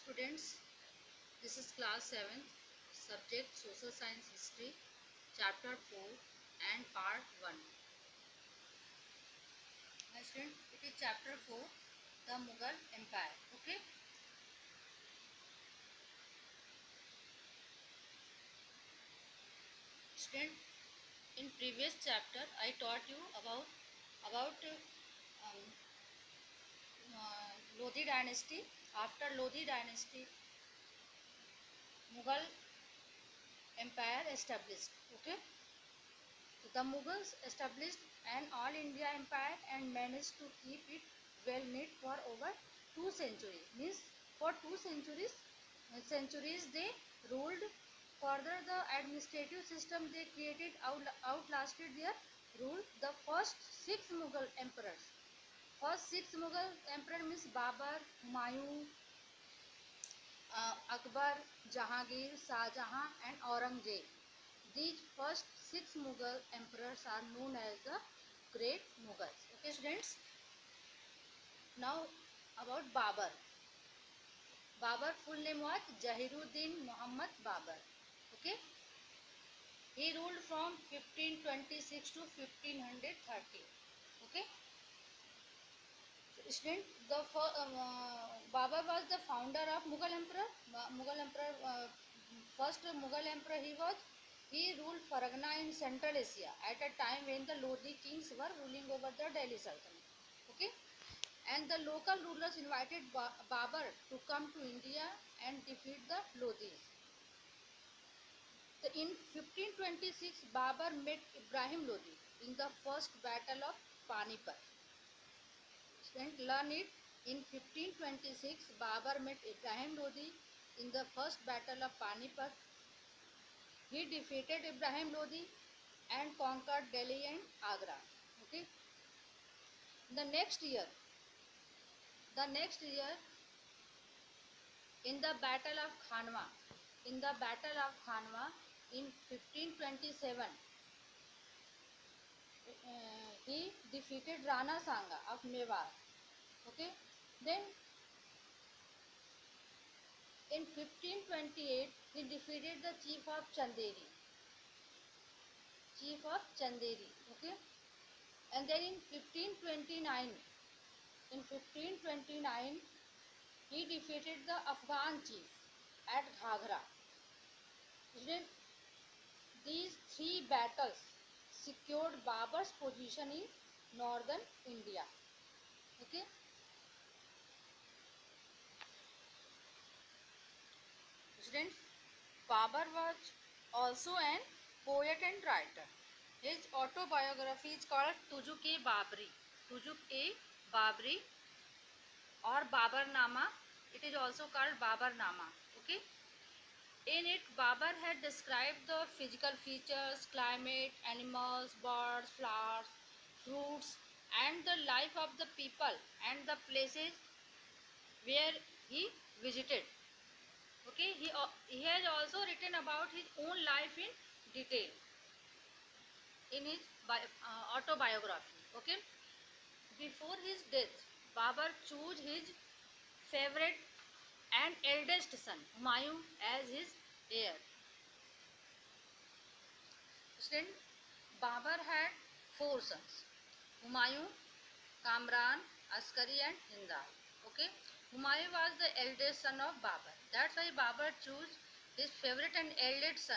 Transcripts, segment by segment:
Students, this is class 7th, subject Social Science History, chapter 4 and part 1. My student, it is chapter 4, the Mughal Empire. Okay. Student, in previous chapter I taught you about Lodi dynasty. After Lodi dynasty, Mughal Empire established. Okay. The Mughals established an all India empire and managed to keep it well knit for over 2 centuries. Means for 2 centuries they ruled. Further, the administrative system they created outlasted their rule. The first six Mughal emperor means Babur, Humayun, Akbar, Jahangir, Shahjahan and Aurangzeb. These first six Mughal emperors are known as the Great Mughals. Okay, students. Now about Babur. Babur full name was Jahiruddin Muhammad Babur. Okay. He ruled from 1526 to 1530. Okay. Student, Babur was the founder of Mughal Emperor. First Mughal Emperor he ruled Fargana in Central Asia at a time when the Lodi kings were ruling over the Delhi Sultanate. Okay, and the local rulers invited Babur to come to India and defeat the Lodis. In 1526, Babur met Ibrahim Lodi in the first battle of Panipat. Learn it. In 1526, Babur met Ibrahim Lodi in the first battle of Panipat. He defeated Ibrahim Lodi and conquered Delhi and Agra. Okay. The next year, in the battle of Khanwa, in 1527, he defeated Rana Sanga of Mewar. Okay. Then in 1528, he defeated the chief of Chanderi. Okay. And then in 1529, he defeated the Afghan chief at Ghagra. These three battles secured Babur's position in northern India. Okay. Students, Babur was also an poet and writer. His autobiography is called Tujuk-e-Babri or Baburnama. It is also called Baburnama. Okay. In it, Babur had described the physical features, climate, animals, birds, flowers, fruits, and the life of the people and the places where he visited. Okay, he has also written about his own life in detail in his autobiography. Okay, before his death, Babur chose his favorite and eldest son Humayun as his heir. Then Babur had 4 sons: Humayun, Kamran, Askari and Hindal. Okay, Humayun was the eldest son of Babur. That's why Babur chose his favorite and eldest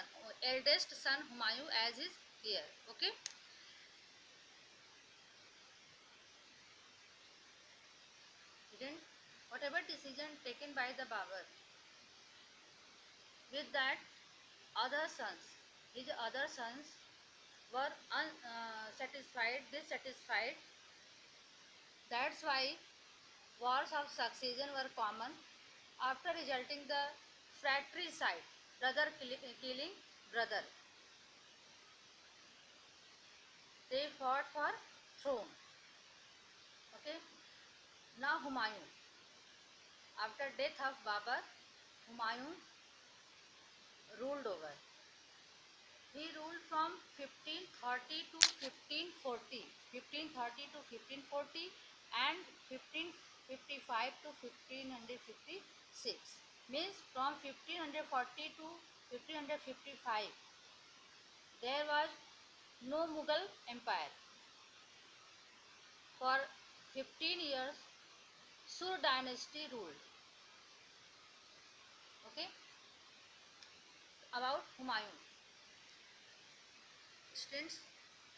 son Humayun as his heir. Okay. Then whatever decision taken by the Babur, with that his other sons were dissatisfied. That's why wars of succession were common, after resulting the fratricide, brother killing brother. They fought for throne. Okay. Now Humayun. After death of Babur, Humayun ruled over. He ruled from 1530 to 1540, and 1555 to 1556. means from 1540 to 1555 there was no Mughal empire. For 15 years Sur dynasty ruled. Okay, about Humayun. Students,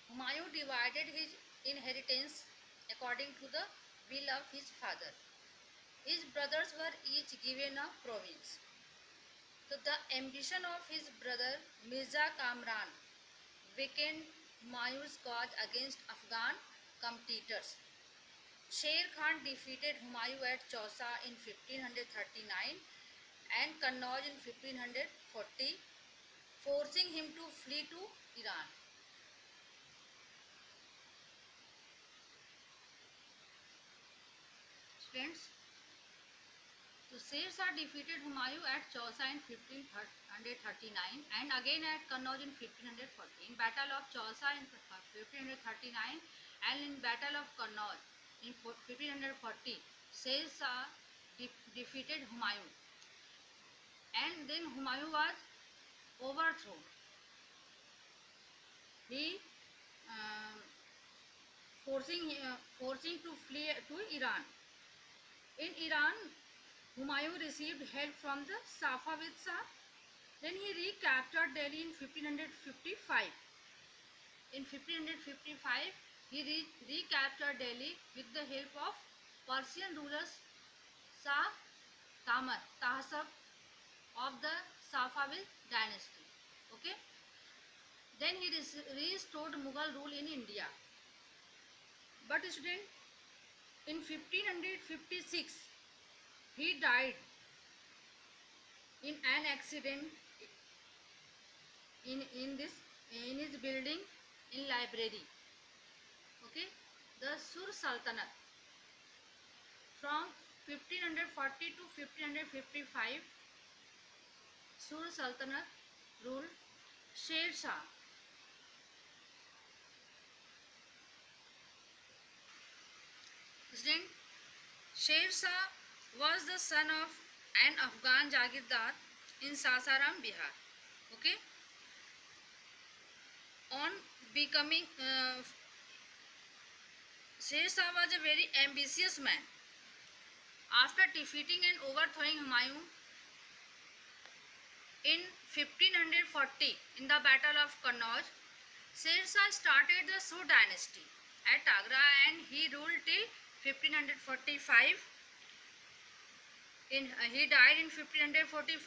Humayun divided his inheritance according to the will of his father. His brothers were each given a province. So the ambition of his brother Mirza Kamran weakened Humayun's cause against Afghan competitors. Sher Khan defeated Humayun at Chausa in 1539 and Kannauj in 1540, forcing him to flee to Iran. Friends, so Sher Shah defeated Humayun at Chausa in 1539 and again at Kannauj in 1540. In Battle of Chausa in 1539 and in Battle of Kannauj in 1540, Sher Shah defeated Humayun, and then Humayun was overthrown. He uh, forcing to flee to Iran. In Iran, Humayun received help from the Safavid Shah. Then he recaptured Delhi in 1555. In 1555, he recaptured Delhi with the help of Persian rulers Shah Tahsab of the Safavid dynasty. Okay. Then he restored Mughal rule in India. But student, in 1556, he died in an accident in his building in library. Okay, the Sur Sultanate from 1540 to 1555, Sur Sultanate ruled Sher Shah. Then Sher Shah was the son of an Afghan Jagirdar in Sasaram, Bihar. Okay. On becoming Sher Shah was a very ambitious man. After defeating and overthrowing Humayun in 1540 in the Battle of Kannauj, Sher Shah started the Sur dynasty at Agra and he ruled till 1545. He died in 1545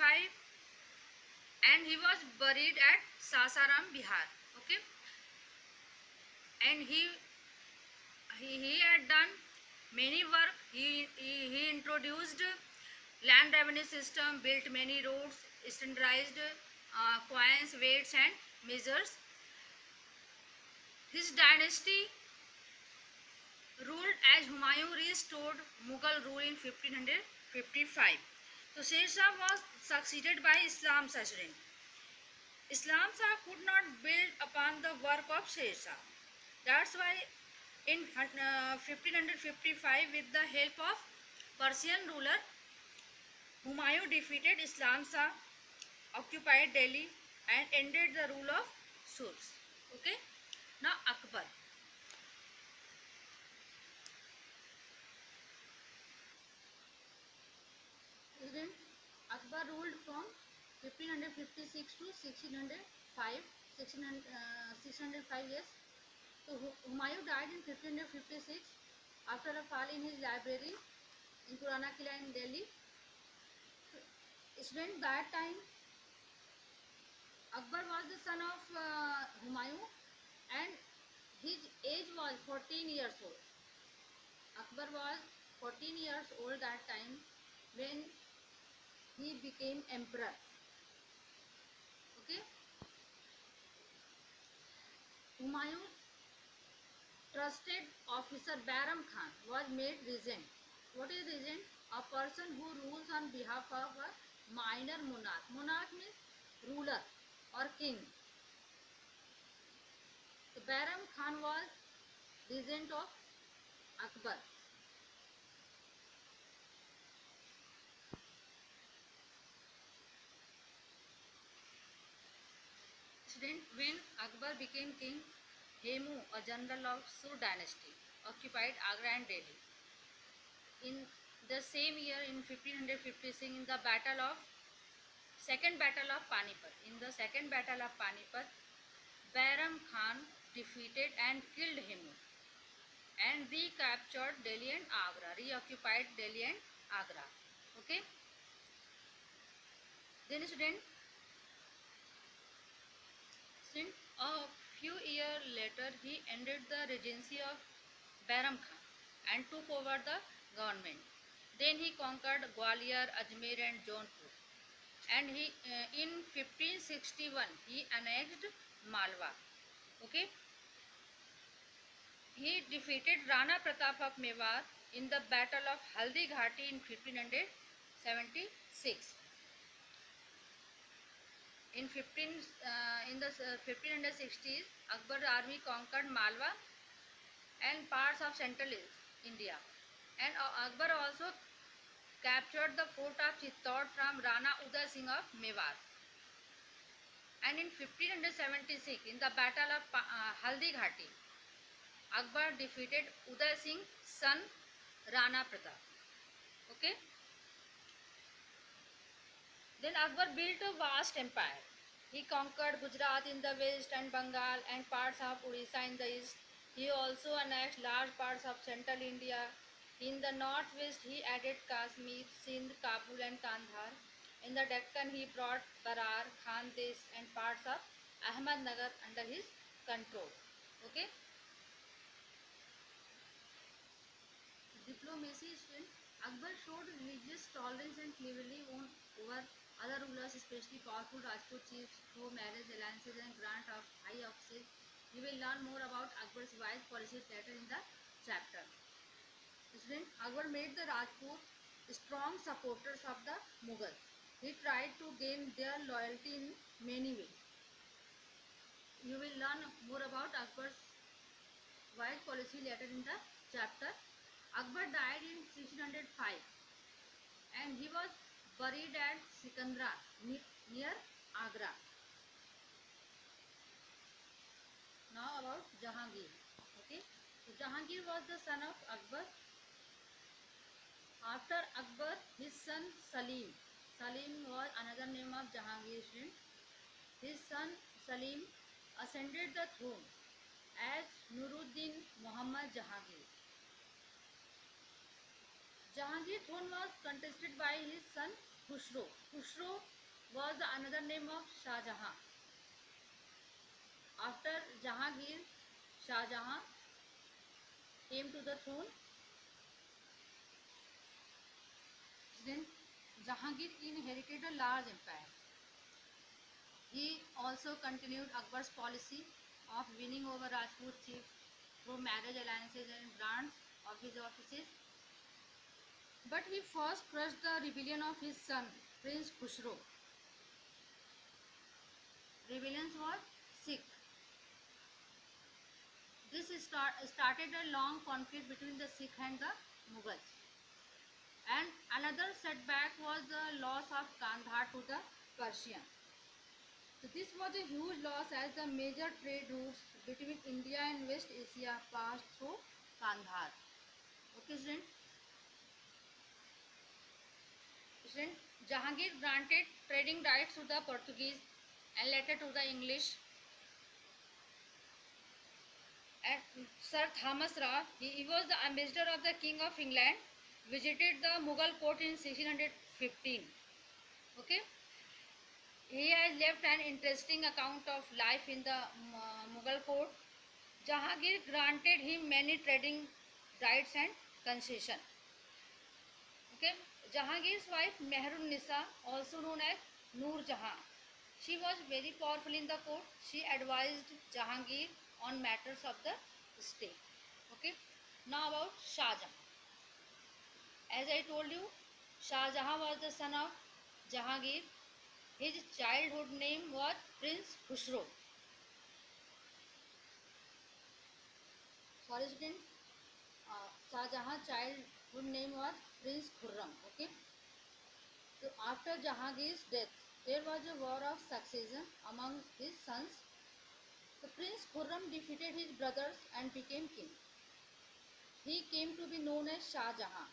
and he was buried at Sasaram, Bihar. Okay, and he had done many work. He introduced land revenue system, built many roads, standardized coins, weights and measures. His dynasty ruled as Humayun restored Mughal rule in 1555. So Sher Shah was succeeded by Islam Shah. Islam Shah could not build upon the work of Sher Shah. That's why in 1555, with the help of Persian ruler, Humayun defeated Islam Shah, occupied Delhi and ended the rule of Surs. Okay. Now Akbar. Then Akbar ruled from 1556 to 1605, 605 years. So Humayun died in 1556 after a fall in his library in Purana Kila in Delhi. Student, that time Akbar was the son of Humayun and his age was 14 years old. Akbar was 14 years old that time when he became emperor. Okay. Humayun's trusted officer Bairam Khan was made regent. What is regent? A person who rules on behalf of a minor monarch. Monarch means ruler or king. So Bairam Khan was regent of Akbar. Student, when Akbar became king, Hemu, a general of Sur dynasty, occupied Agra and Delhi. In the same year, in 1556, in the Second Battle of Panipat, Bairam Khan defeated and killed Hemu and recaptured Delhi and Agra, reoccupied Delhi and Agra. Okay. Then a few years later, he ended the regency of Bairam Khan and took over the government. Then he conquered Gwalior, Ajmer and Jaunpur. And in 1561 he annexed Malwa. Okay. He defeated Rana Pratap of Mewar in the Battle of Haldi Ghati in 1576. In 1560s, Akbar's army conquered Malwa and parts of central India. And Akbar also captured the fort of Chittor from Rana Uday Singh of Mewar. And in 1576, in the Battle of Haldi Ghati, Akbar defeated Uday Singh's son Rana Pratap. Okay. Then Akbar built a vast empire. He conquered Gujarat in the west and Bengal and parts of Odisha in the east. He also annexed large parts of central India. In the northwest, he added Kashmir, Sindh, Kabul and Kandahar. In the Deccan, he brought Barar, Khandesh and parts of Ahmednagar under his control. Okay. Diplomacy strength. Akbar showed religious tolerance and cleverly won over other rulers, especially powerful Rajput chiefs, through marriage alliances and grant of high offices. You will learn more about Akbar's wise policies later in the chapter. Student, Akbar made the Rajput strong supporters of the Mughals. He tried to gain their loyalty in many ways. You will learn more about Akbar's wise policy later in the chapter. Akbar died in 1605 and he was buried at Sikandra near Agra. Now about Jahangir. Okay, so Jahangir was the son of Akbar. After Akbar, his son Salim. Salim was another name of Jahangir. His son Salim ascended the throne as Nuruddin Muhammad Jahangir. Jahangir's throne was contested by his son Khusro. Khusro was another name of Shah Jahan. After Jahangir, Shah Jahan came to the throne. Then Jahangir inherited a large empire. He also continued Akbar's policy of winning over Rajput chiefs through marriage alliances and grants of his offices. But he first crushed the rebellion of his son, Prince Khusro. Rebellion was Sikh. This started a long conflict between the Sikh and the Mughals. And another setback was the loss of Kandahar to the Persians. So this was a huge loss as the major trade routes between India and West Asia passed through Kandahar. Okay, student. Jahangir granted trading rights to the Portuguese and later to the English. And Sir Thomas Raw, he was the ambassador of the King of England, visited the Mughal court in 1615. Okay. He has left an interesting account of life in the Mughal court. Jahangir granted him many trading rights and concessions. Okay. Jahangir's wife Mehrun Nisa, also known as Noor Jahan, she was very powerful in the court. She advised Jahangir on matters of the state. Okay. Now about Shah Jahan. As I told you, Shah Jahan was the son of Jahangir. His childhood name was Prince Khusro. Sorry, student. Shah Jahan's childhood name was Prince Khurram. Okay. So after Jahangir's death, There was a war of succession among his sons. The Prince Khurram defeated his brothers and became king. He came to be known as Shah Jahan.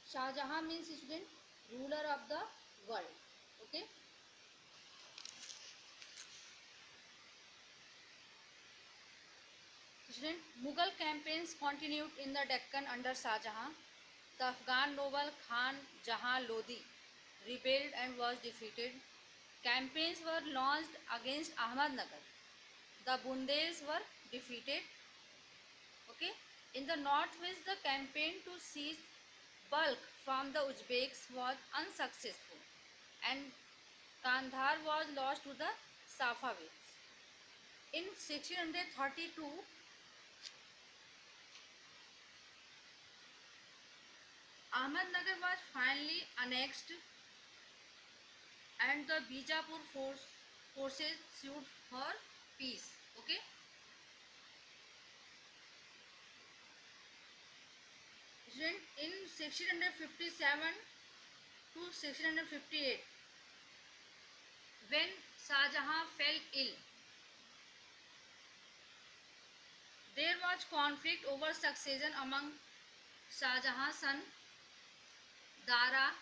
Shah Jahan means student ruler of the world. Okay. Student, Mughal campaigns continued in the Deccan under Shah Jahan. The Afghan noble Khan Jahan Lodi rebelled and was defeated. Campaigns were launched against Ahmednagar. The Bundes were defeated. Okay. In the northwest, the campaign to seize Balkh from the Uzbeks was unsuccessful, and Kandahar was lost to the Safavids. In 1632, Ahmednagar was finally annexed, and the Bijapur forces sued for peace. Okay. In 1657 to 1658, when Shah Jahan fell ill, there was conflict over succession among Shah Jahan's son Dara,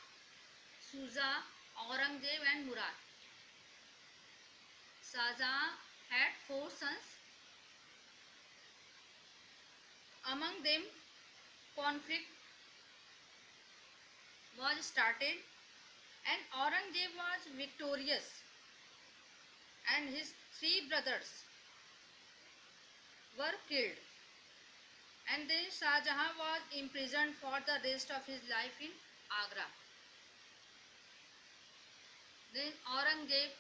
Suja, Aurangzeb and Murad. Shah Jahan had 4 sons. Among them, conflict was started and Aurangzeb was victorious, and his 3 brothers were killed, and then Shah Jahan was imprisoned for the rest of his life in Agra. Then Aurangzeb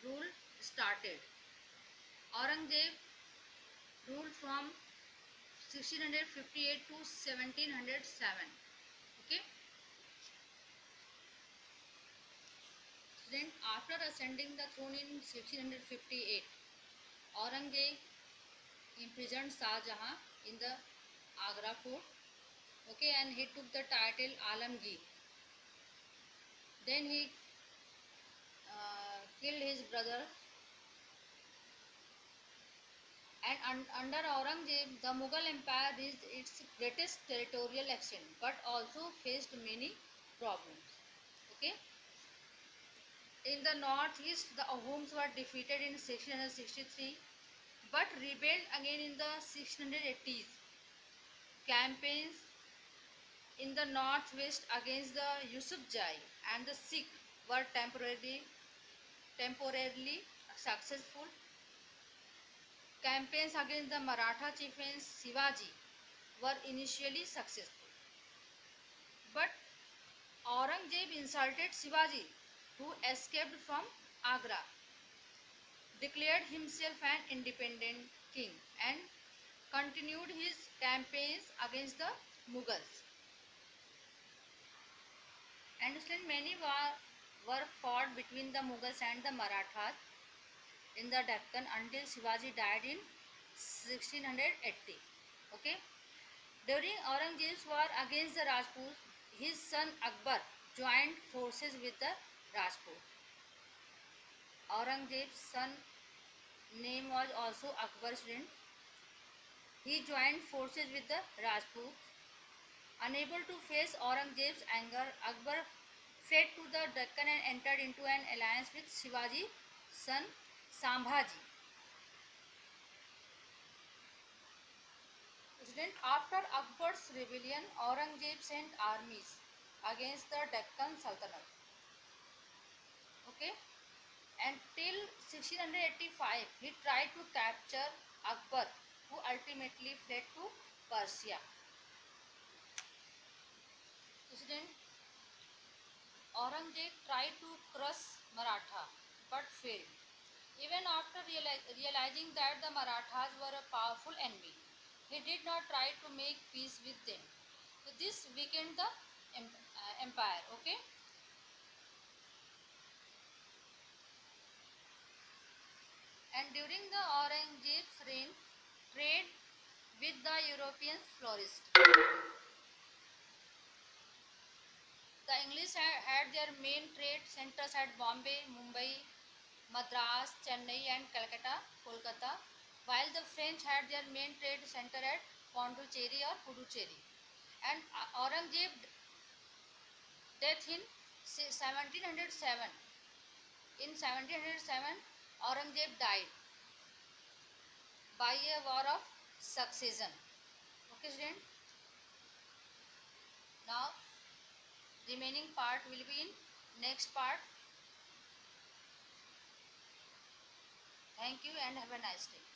rule started. Aurangzeb ruled from 1658 to 1707. Okay. Then after ascending the throne in 1658, Aurangzeb imprisoned Shah Jahan in the Agra fort. Okay, and he took the title Alamgir. Then he killed his brother, and under Aurangzeb, the Mughal Empire reached its greatest territorial extent, but also faced many problems. Okay. In the northeast, the Ahoms were defeated in 1663, but rebelled again in the 1680s. Campaigns in the northwest against the Yusufzai and the Sikh were temporarily successful. Campaigns against the Maratha chieftain Shivaji were initially successful, but Aurangzeb insulted Shivaji, who escaped from Agra, declared himself an independent king, and continued his campaigns against the Mughals. And many were fought between the Mughals and the Marathas in the Deccan until Shivaji died in 1680. Okay. During Aurangzeb's war against the Rajputs, his son Akbar joined forces with the Rajputs. Aurangzeb's son name was also Akbar. He joined forces with the Rajputs. Unable to face Aurangzeb's anger, Akbar fled to the Deccan and entered into an alliance with Shivaji's son Sambhaji. After Akbar's rebellion, Aurangzeb sent armies against the Deccan Sultanate. Okay, and till 1685, he tried to capture Akbar, who ultimately fled to Persia. Aurangzeb tried to crush Maratha but failed. Even after realizing that the Marathas were a powerful enemy, he did not try to make peace with them. So this weakened the empire. Okay. And during the Aurangzeb's reign, trade with the Europeans flourished. The The English had their main trade centers at Bombay, Mumbai, Madras, Chennai and Calcutta, Kolkata, while the French had their main trade center at Pondicherry or Puducherry. And Aurangzeb death in 1707. In 1707, Aurangzeb died by a war of succession. Okay, student. Now, remaining part will be in next part. Thank you and have a nice day.